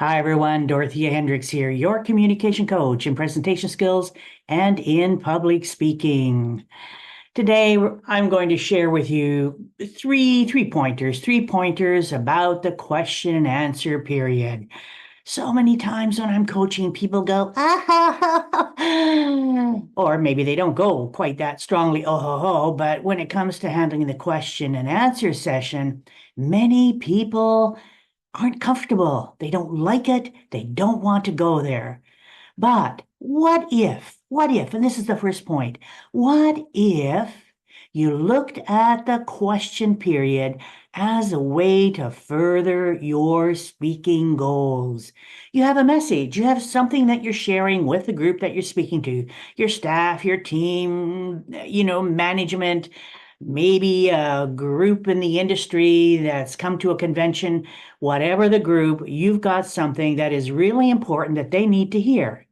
Hi, everyone. Dorothea Hendriks here, your communication coach in presentation skills and in public speaking. Today, I'm going to share with you three pointers about the question and answer period. So many times when I'm coaching, people go, ah, ha, ha, ha. Or maybe they don't go quite that strongly, oh, ho, ho. But when it comes to handling the question and answer session, many people aren't comfortable. They don't like it. They don't want to go there. But what if, and this is the first point, what if you looked at the question period as a way to further your speaking goals? You have a message, you have something that you're sharing with the group that you're speaking to, your staff, your team, management, maybe a group in the industry that's come to a convention, whatever the group, you've got something that is really important that they need to hear.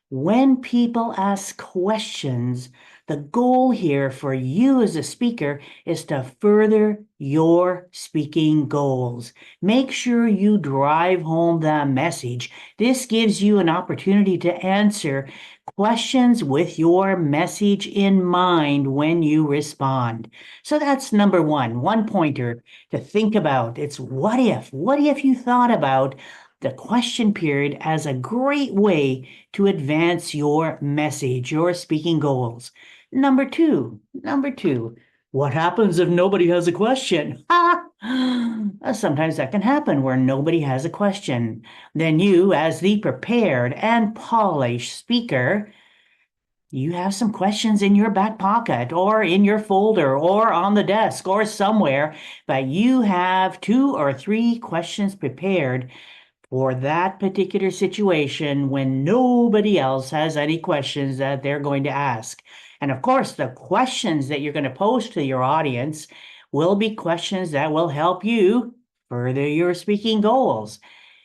When people ask questions, the goal here for you as a speaker is to further your speaking goals. Make sure you drive home the message. This gives you an opportunity to answer questions with your message in mind when you respond. So that's number one pointer to think about. It's what if? What if you thought about the question period as a great way to advance your message, your speaking goals? Number two, what happens if nobody has a question? Sometimes that can happen where nobody has a question. Then you, as the prepared and polished speaker, you have some questions in your back pocket or in your folder or on the desk or somewhere, but you have two or three questions prepared for that particular situation when nobody else has any questions that they're going to ask. And of course, the questions that you're going to pose to your audience will be questions that will help you further your speaking goals.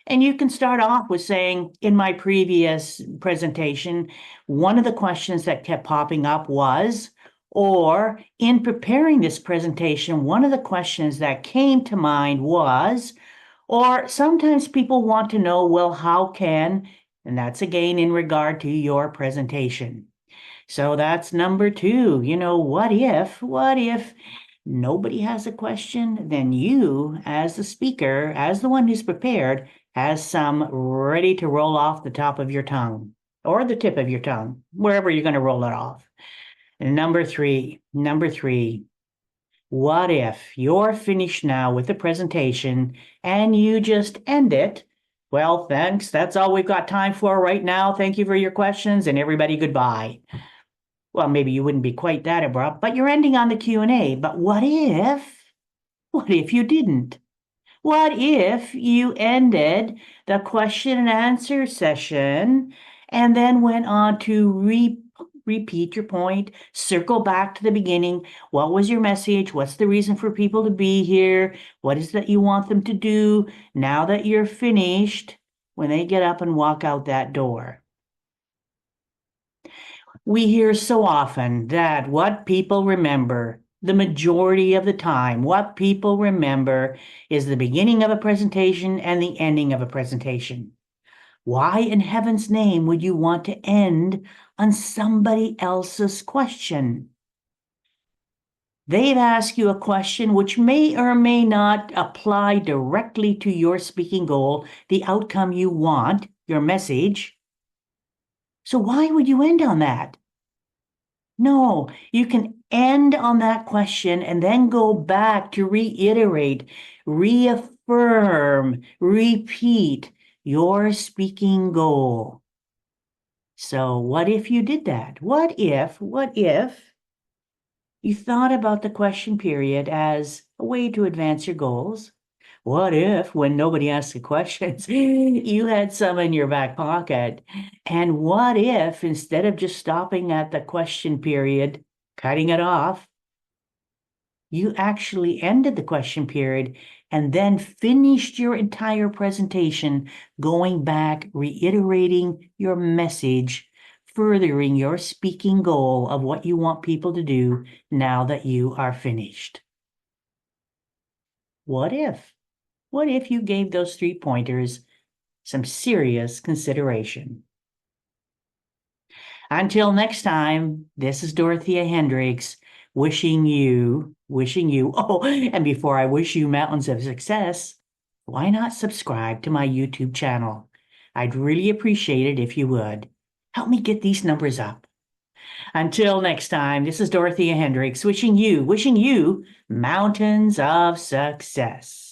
And you can start off with saying, in my previous presentation, one of the questions that kept popping up was, or in preparing this presentation, one of the questions that came to mind was, or sometimes people want to know, well, how can, and that's again in regard to your presentation. So that's number two. What if nobody has a question? Then you, as the speaker, as the one who's prepared, has some ready to roll off the top of your tongue or the tip of your tongue, wherever you're going to roll it off. And number three, what if you're finished now with the presentation and you just end it? Well, thanks. That's all we've got time for right now. Thank you for your questions and everybody goodbye. Well, maybe you wouldn't be quite that abrupt, but you're ending on the Q&A. But what if you didn't? What if you ended the question and answer session and then went on to repeat your point, circle back to the beginning? What was your message? What's the reason for people to be here? What is that you want them to do now that you're finished when they get up and walk out that door? We hear so often that what people remember, the majority of the time, what people remember is the beginning of a presentation and the ending of a presentation. Why in heaven's name would you want to end on somebody else's question? They've asked you a question which may or may not apply directly to your speaking goal, the outcome you want, your message. So why would you end on that? No, you can end on that question and then go back to reiterate, reaffirm, repeat your speaking goal. So what if you did that? What if you thought about the question period as a way to advance your goals? What if, when nobody asked the questions, you had some in your back pocket? And what if, instead of just stopping at the question period, cutting it off, you actually ended the question period and then finished your entire presentation, going back, reiterating your message, furthering your speaking goal of what you want people to do now that you are finished? What if? What if you gave those three pointers some serious consideration. Until next time, this is Dorothea Hendriks wishing you, oh, and before I wish you mountains of success, why not subscribe to my YouTube channel? I'd really appreciate it if you would. Help me get these numbers up. Until next time, this is Dorothea Hendriks wishing you mountains of success.